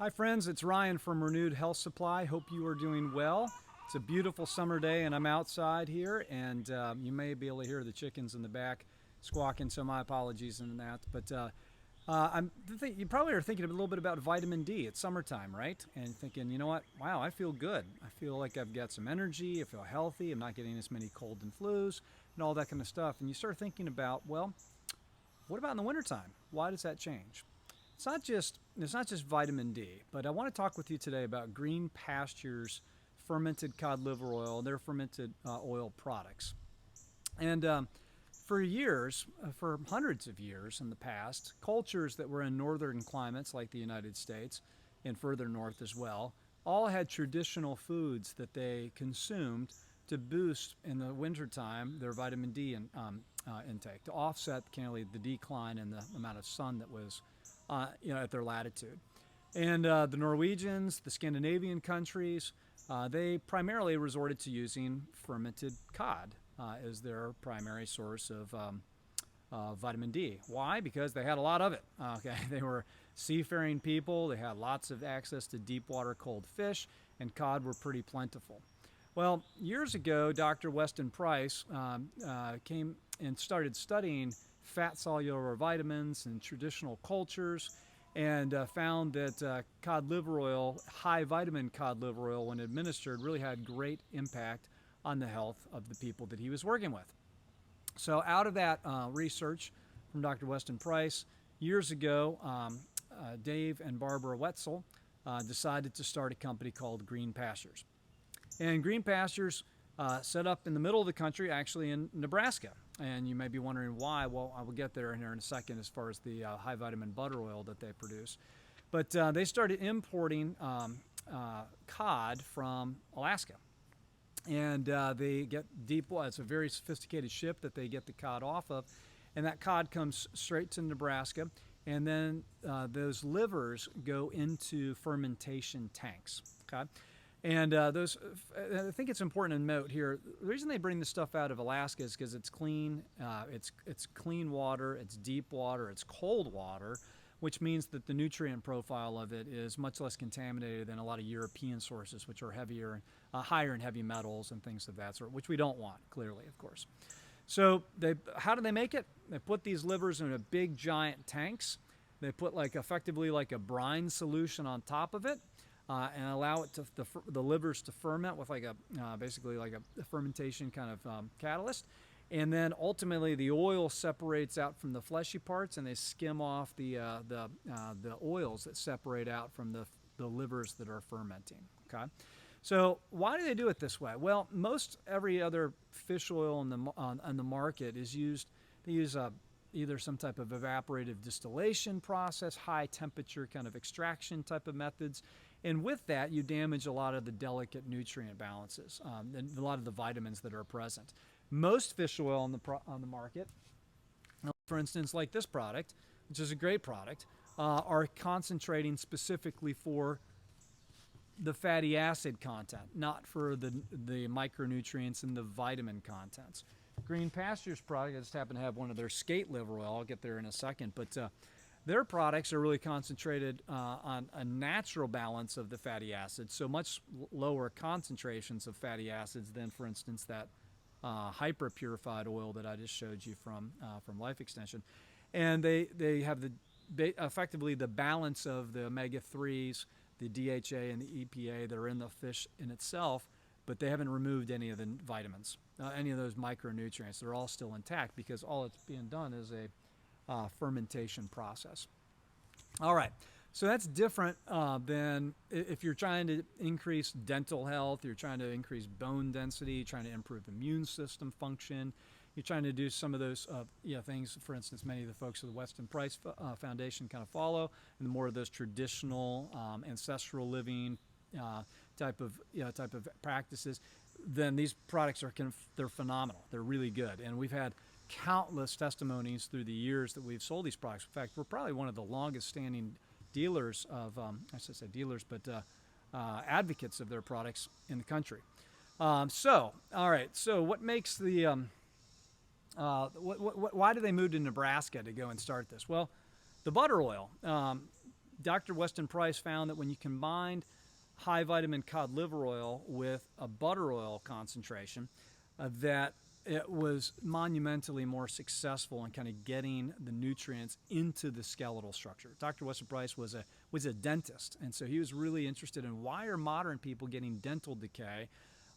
Hi friends, it's Ryan from Renewed Health Supply. Hope you are doing well. It's a beautiful summer day and I'm outside here, and you may be able to hear the chickens in the back squawking, so my apologies in that. You probably are thinking a little bit about vitamin D. It's summertime, right? And thinking, you know what? Wow, I feel good. I feel like I've got some energy. I feel healthy. I'm not getting as many cold and flus and all that kind of stuff. And you start thinking about, well, what about in the wintertime? Why does that change? It's not just vitamin D, but I want to talk with you today about Green Pasture's fermented cod liver oil, their fermented oil products. And For years, for hundreds of years in the past, cultures that were in northern climates like the United States and further north as well, all had traditional foods that they consumed to boost in the wintertime their vitamin D intake, to offset the decline in the amount of sun that was at their latitude. And The Norwegians, the Scandinavian countries, they primarily resorted to using fermented cod as their primary source of vitamin D. Why? Because they had a lot of it. Okay, they were seafaring people. They had lots of access to deep water cold fish, and cod were pretty plentiful. Well, years ago, Dr. Weston Price came and started studying fat soluble vitamins in traditional cultures, and found that cod liver oil, high vitamin cod liver oil, when administered, really had great impact on the health of the people that he was working with. So, out of that research from Dr. Weston Price, years ago, Dave and Barbara Wetzel decided to start a company called Green Pastures. And Green Pastures set up in the middle of the country, actually in Nebraska. And you may be wondering why. Well, I will get there in a second as far as the high vitamin butter oil that they produce. But they started importing cod from Alaska. And they get deep water. It's a very sophisticated ship that they get the cod off of. And that cod comes straight to Nebraska. And then those livers go into fermentation tanks. Okay? And I think it's important to note here, the reason they bring this stuff out of Alaska is because it's clean, it's clean water, it's deep water, it's cold water, which means that the nutrient profile of it is much less contaminated than a lot of European sources, which are higher in heavy metals and things of that sort, which we don't want, clearly, of course. So how do they make it? They put these livers in a big giant tanks. They put effectively like a brine solution on top of it. And allow it the livers to ferment with basically like a fermentation kind of catalyst, and then ultimately the oil separates out from the fleshy parts, and they skim off the oils that separate out from the livers that are fermenting. Okay, so why do they do it this way? Well, most every other fish oil on the market is used. They use either some type of evaporative distillation process, high temperature kind of extraction type of methods. And with that, you damage a lot of the delicate nutrient balances, and a lot of the vitamins that are present. Most fish oil on the market, for instance, like this product, which is a great product, are concentrating specifically for the fatty acid content, not for the micronutrients and the vitamin contents. Green Pastures product, I just happen to have one of their skate liver oil. I'll get there in a second, but their products are really concentrated on a natural balance of the fatty acids, so much lower concentrations of fatty acids than, for instance, that hyper purified oil that I just showed you from Life Extension. And they have effectively the balance of the omega-3s, the DHA and the EPA that are in the fish in itself, but they haven't removed any of the vitamins, any of those micronutrients. They're all still intact because all that's being done is a fermentation process. All right, so that's different than if you're trying to increase dental health, you're trying to increase bone density, trying to improve immune system function, you're trying to do some of those things. For instance, many of the folks of the Weston Price Foundation kind of follow, and more of those traditional ancestral living type of practices. Then these products they're phenomenal. They're really good, and we've had countless testimonies through the years that we've sold these products. In fact, we're probably one of the longest standing dealers of, I should say dealers, but advocates of their products in the country. All right, so what makes why do they move to Nebraska to go and start this? Well, the butter oil. Dr. Weston Price found that when you combined high vitamin cod liver oil with a butter oil concentration, that it was monumentally more successful in kind of getting the nutrients into the skeletal structure. Dr. Weston Price was a dentist, and so he was really interested in why are modern people getting dental decay.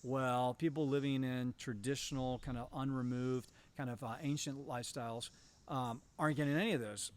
Well, people living in traditional, kind of unremoved, kind of ancient lifestyles aren't getting any of those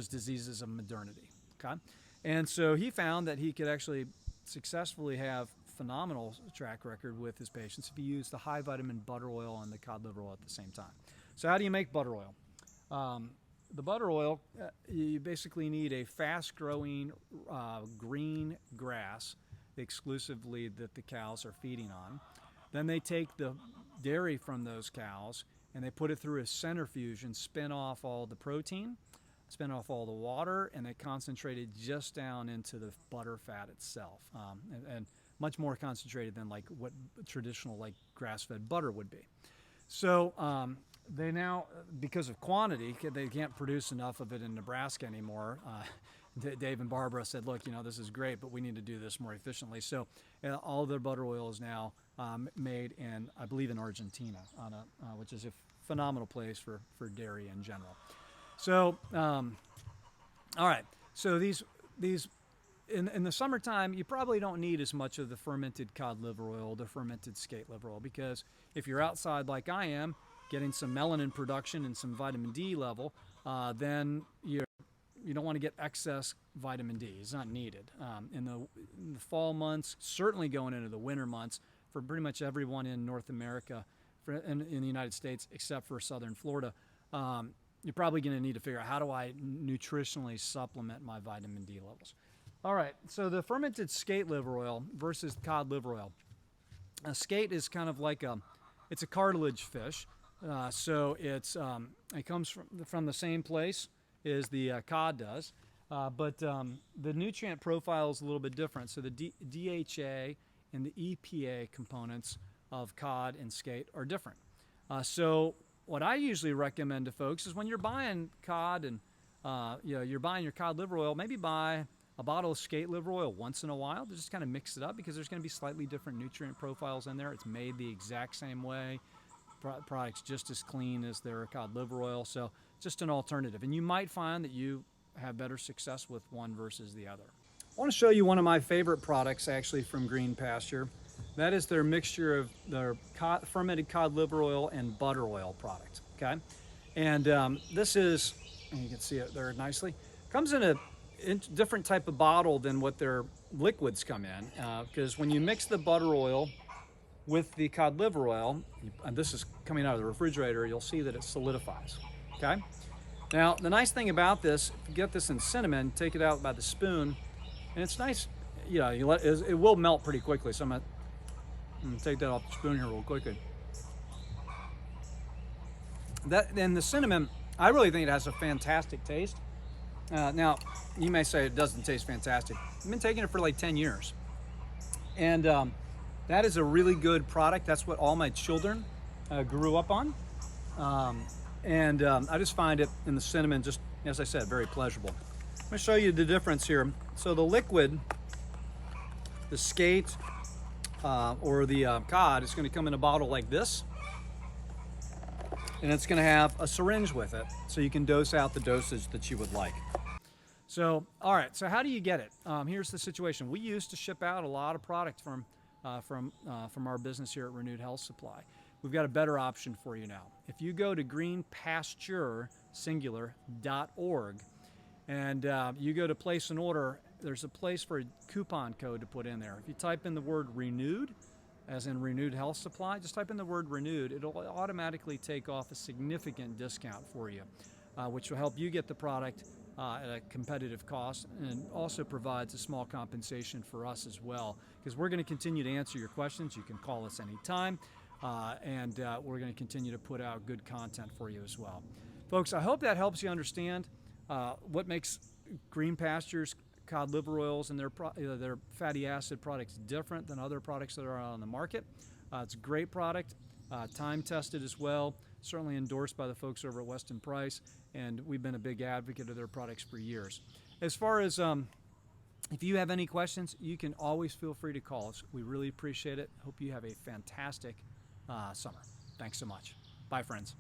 diseases of modernity. Okay, and so he found that he could actually successfully have phenomenal track record with his patients if you use the high vitamin butter oil and the cod liver oil at the same time. So how do you make butter oil? The butter oil, you basically need a fast-growing green grass exclusively that the cows are feeding on. Then they take the dairy from those cows and they put it through a centrifuge and spin off all the protein, spin off all the water, and they concentrate it just down into the butter fat itself. And much more concentrated than like what traditional like grass-fed butter would be. So they now, because of quantity, they can't produce enough of it in Nebraska anymore. Dave and Barbara said, look, this is great, but we need to do this more efficiently. So all their butter oil is now made in, I believe, in Argentina, which is a phenomenal place for dairy in general. So, all right. So these in the summertime, you probably don't need as much of the fermented cod liver oil, the fermented skate liver oil, because if you're outside like I am, getting some melanin production and some vitamin D level, then you don't want to get excess vitamin D. It's not needed. In the fall months, certainly going into the winter months, for pretty much everyone in North America, in the United States, except for southern Florida, you're probably going to need to figure out how do I nutritionally supplement my vitamin D levels. All right, so the fermented skate liver oil versus cod liver oil. Skate is kind of like it's a cartilage fish, so it comes from the same place as the cod does, but the nutrient profile is a little bit different. So the DHA and the EPA components of cod and skate are different. So what I usually recommend to folks is when you're buying cod and you're buying your cod liver oil, maybe buy a bottle of skate liver oil once in a while to just kind of mix it up, because there's going to be slightly different nutrient profiles in there. It's made the exact same way. Product's just as clean as their cod liver oil, so just an alternative. And you might find that you have better success with one versus the other. I want to show you one of my favorite products actually from Green Pasture. That is their mixture of their fermented cod liver oil and butter oil product. Okay, and this is, and you can see it there nicely, comes in a different type of bottle than what their liquids come in, because when you mix the butter oil with the cod liver oil, and this is coming out of the refrigerator, you'll see that it solidifies. Okay, now the nice thing about this, if you get this in cinnamon, take it out by the spoon, and it's nice, it will melt pretty quickly. So I'm gonna take that off the spoon here real quickly. And the cinnamon, I really think it has a fantastic taste. Now, you may say it doesn't taste fantastic. I've been taking it for like 10 years. And that is a really good product. That's what all my children grew up on. I just find it in the cinnamon, just as I said, very pleasurable. I'm going to show you the difference here. So the liquid, the skate or the cod, is going to come in a bottle like this. And it's going to have a syringe with it, so you can dose out the dosage that you would like. So, all right, so how do you get it? Here's the situation. We used to ship out a lot of product from our business here at Renewed Health Supply. We've got a better option for you now. If you go to greenpasture.org and you go to place an order, there's a place for a coupon code to put in there. If you type in the word RENEWED, as in Renewed Health Supply, just type in the word RENEWED. It'll automatically take off a significant discount for you, which will help you get the product at a competitive cost, and also provides a small compensation for us as well, because we're going to continue to answer your questions. You can call us anytime, and we're going to continue to put out good content for you as well. Folks, I hope that helps you understand what makes Green Pasture's cod liver oils and their fatty acid products different than other products that are on the market. It's a great product, time tested as well, certainly endorsed by the folks over at Weston Price, and we've been a big advocate of their products for years. As far as If you have any questions, you can always feel free to call us. We really appreciate it. Hope you have a fantastic summer. Thanks so much. Bye, friends.